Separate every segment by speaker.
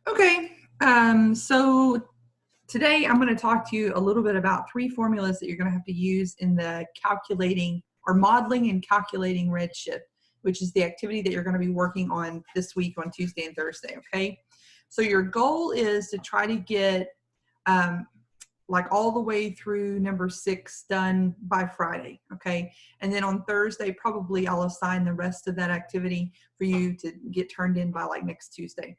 Speaker 1: Okay, so today I'm going to talk to you a little bit about three formulas that you're going to have to use in the calculating or modeling and calculating redshift, which is the activity that you're going to be working on this week on Tuesday and Thursday, okay? So your goal is to try to get like all the way through number 6 done by Friday, okay? And then on Thursday, probably I'll assign the rest of that activity for you to get turned in by like next Tuesday.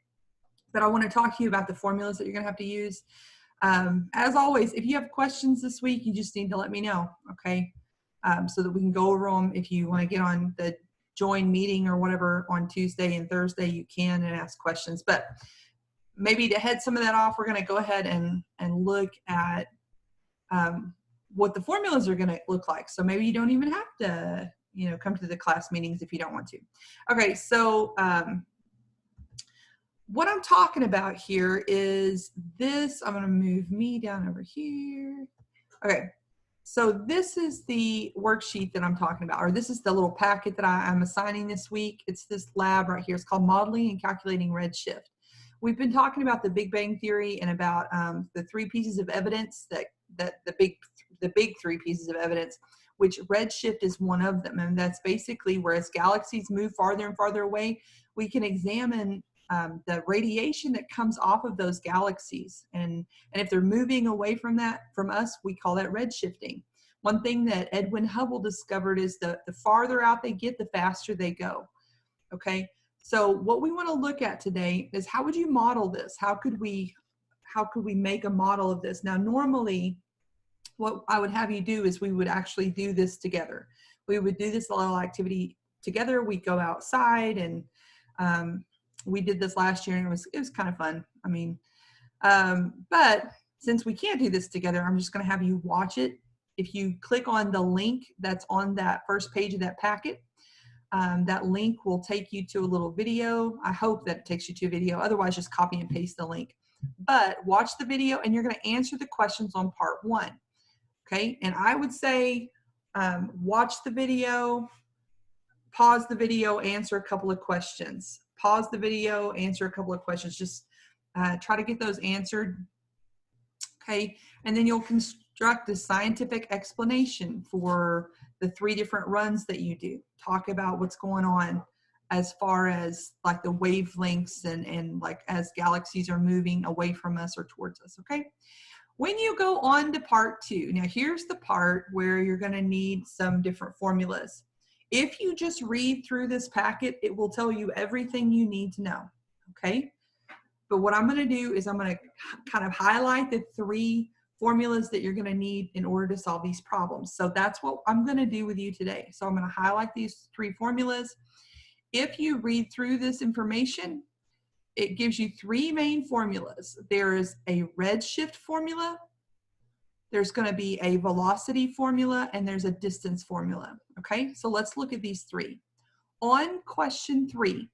Speaker 1: But I want to talk to you about the formulas that you're going to have to use. As always, if you have questions this week, you just need to let me know, okay? So that we can go over them. If you want to get on the join meeting or whatever on Tuesday and Thursday, you can and ask questions. But maybe to head some of that off, we're going to go ahead and look at what the formulas are going to look like. So maybe you don't even have to, come to the class meetings if you don't want to. Okay, so what I'm talking about here is this. I'm going to move me down over here. Okay, so this is the worksheet that I'm talking about, or this is the little packet that I'm assigning this week. It's this lab right here. It's called Modeling and Calculating Redshift. We've been talking about the Big Bang Theory and about the three pieces of evidence that the big three pieces of evidence, which redshift is one of them. And that's basically where as galaxies move farther and farther away, we can examine the radiation that comes off of those galaxies. And if they're moving away from us, we call that redshifting. One thing that Edwin Hubble discovered is the farther out they get, the faster they go. Okay, so what we want to look at today is how would you model this? How could we make a model of this? Now, normally, what I would have you do is we would actually do this together. We would do this little activity together. We'd go outside and we did this last year and it was kind of fun. I mean, but since we can't do this together, I'm just going to have you watch it. If you click on the link that's on that first page of that packet, that link will take you to a little video. I hope that it takes you to a video. Otherwise, just copy and paste the link. But watch the video and you're going to answer the questions on part 1. Okay, and I would say watch the video, pause the video, answer a couple of questions. Pause the video, answer a couple of questions. Just try to get those answered. Okay, and then you'll construct a scientific explanation for the 3 different runs that you do. Talk about what's going on as far as like the wavelengths and like as galaxies are moving away from us or towards us, okay? When you go on to part 2, now here's the part where you're going to need some different formulas. If you just read through this packet, it will tell you everything you need to know, okay? But what I'm going to do is I'm going to kind of highlight the 3 formulas that you're going to need in order to solve these problems. So that's what I'm going to do with you today. So I'm going to highlight these 3 formulas. If you read through this information, it gives you 3 main formulas. There is a redshift formula, there's going to be a velocity formula, and there's a distance formula. Okay, so let's look at these 3. On question 3,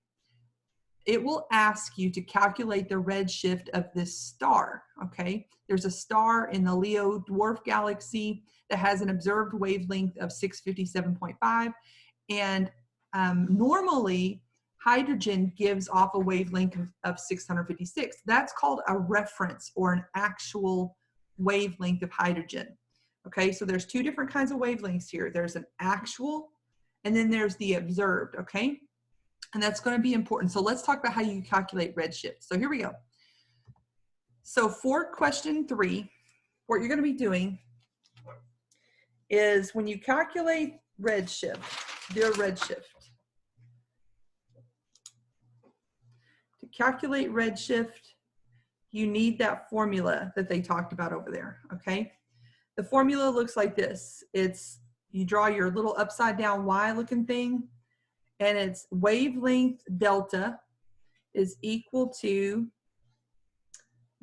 Speaker 1: it will ask you to calculate the redshift of this star. Okay, there's a star in the Leo dwarf galaxy that has an observed wavelength of 657.5, and normally hydrogen gives off a wavelength of 656. That's called a reference or an actual wavelength of hydrogen. Okay, so there's 2 different kinds of wavelengths here. There's an actual and then there's the observed, okay? And that's going to be important. So let's talk about how you calculate redshift. So here we go. So for question 3, what you're going to be doing is when you calculate redshift, do a redshift. To calculate redshift, you need that formula that they talked about over there, okay? The formula looks like this. You draw your little upside down Y looking thing, and it's wavelength delta is equal to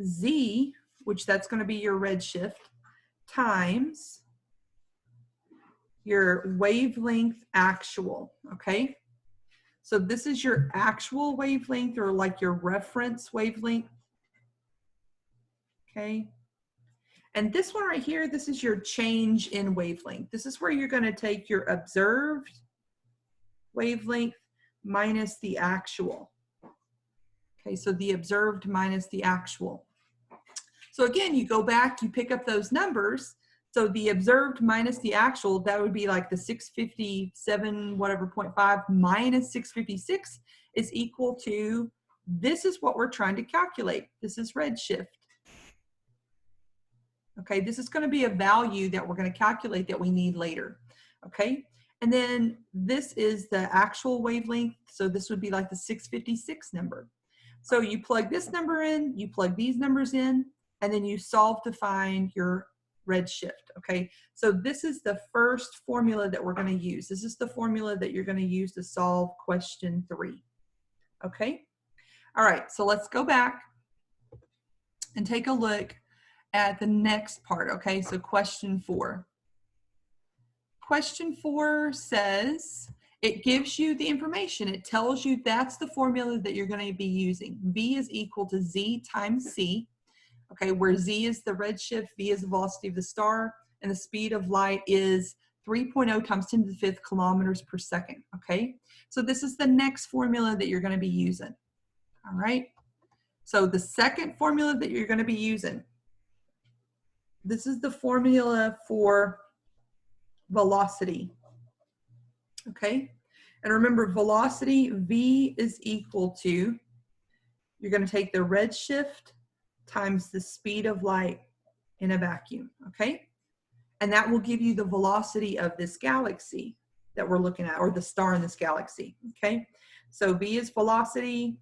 Speaker 1: Z, which that's going to be your redshift, times your wavelength actual, okay? So this is your actual wavelength or like your reference wavelength, okay? And this one right here, this is your change in wavelength. This is where you're going to take your observed wavelength minus the actual. Okay, so the observed minus the actual. So again, you go back, you pick up those numbers. So the observed minus the actual, that would be like the 657, whatever, 0.5 minus 656 is equal to, this is what we're trying to calculate. This is redshift. Okay, this is going to be a value that we're going to calculate that we need later. Okay, and then this is the actual wavelength. So this would be like the 656 number. So you plug this number in, you plug these numbers in, and then you solve to find your redshift. Okay, so this is the first formula that we're going to use. This is the formula that you're going to use to solve question 3. Okay, all right, so let's go back and take a look at the next part. Okay, so question 4. Question 4 says, it gives you the information. It tells you that's the formula that you're going to be using. V is equal to Z times C. Okay, where Z is the redshift, V is the velocity of the star, and the speed of light is 3.0 times 10 to the 5th kilometers per second. Okay, so this is the next formula that you're going to be using. All right, so the second formula that you're going to be using, this is the formula for velocity. Okay, and remember, velocity, V is equal to, you're going to take the redshift times the speed of light in a vacuum. Okay, and that will give you the velocity of this galaxy that we're looking at, or the star in this galaxy. Okay, so V is velocity.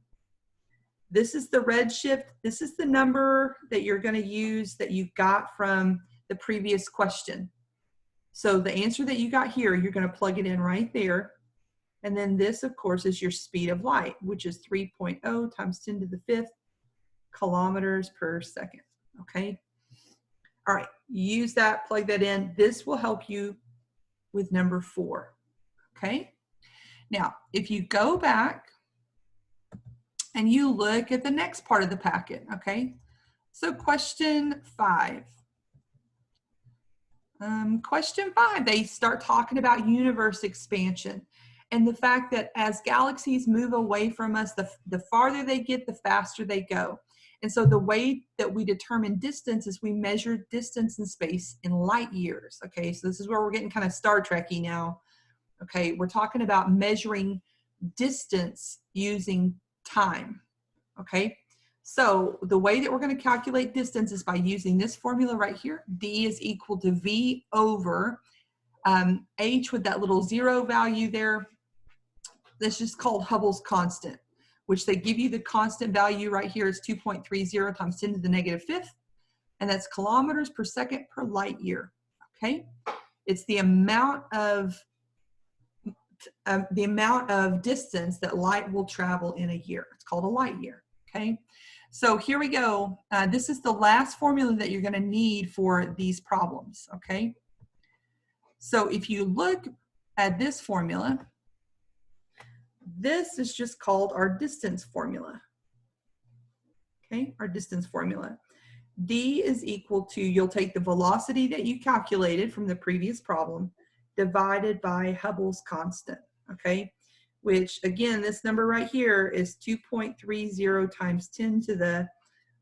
Speaker 1: This is the redshift. This is the number that you're going to use that you got from the previous question. So the answer that you got here, you're going to plug it in right there. And then this, of course, is your speed of light, which is 3.0 times 10 to the 5th kilometers per second. Okay. All right. Use that, plug that in. This will help you with number 4. Okay. Now, if you go back and you look at the next part of the packet, okay? So question 5. Question 5, they start talking about universe expansion and the fact that as galaxies move away from us, the farther they get, the faster they go. And so the way that we determine distance is we measure distance in space in light years. Okay, so this is where we're getting kind of Star Trek-y now. Okay, we're talking about measuring distance using time. Okay, so the way that we're going to calculate distance is by using this formula right here. D is equal to V over H with that little 0 value there. That's just called Hubble's constant, which they give you the constant value right here is 2.30 times 10 to the negative 5th. And that's kilometers per second per light year. Okay, it's the amount of distance that light will travel in a year. It's called a light year. Okay, so here we go. This is the last formula that you're going to need for these problems. Okay, so if you look at this formula, this is just called our distance formula. Okay, our distance formula. D is equal to, you'll take the velocity that you calculated from the previous problem divided by Hubble's constant. Okay, which again, this number right here is 2.30 times 10 to the,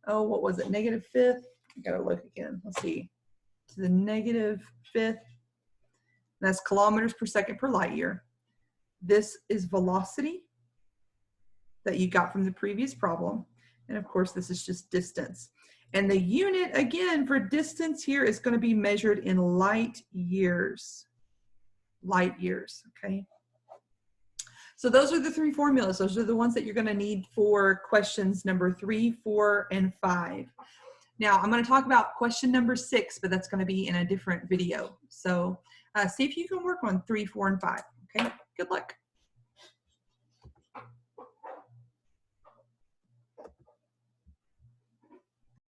Speaker 1: oh, what was it, negative 5th? I gotta look again, let's see, to the negative 5th. That's kilometers per second per light year. This is velocity that you got from the previous problem. And of course, this is just distance. And the unit, again, for distance here is gonna be measured in light years. Light years, okay? So those are the 3 formulas. Those are the ones that you're going to need for questions number 3, 4, and 5. Now, I'm going to talk about question number 6, but that's going to be in a different video. So see if you can work on 3, 4, and 5. Okay, good luck.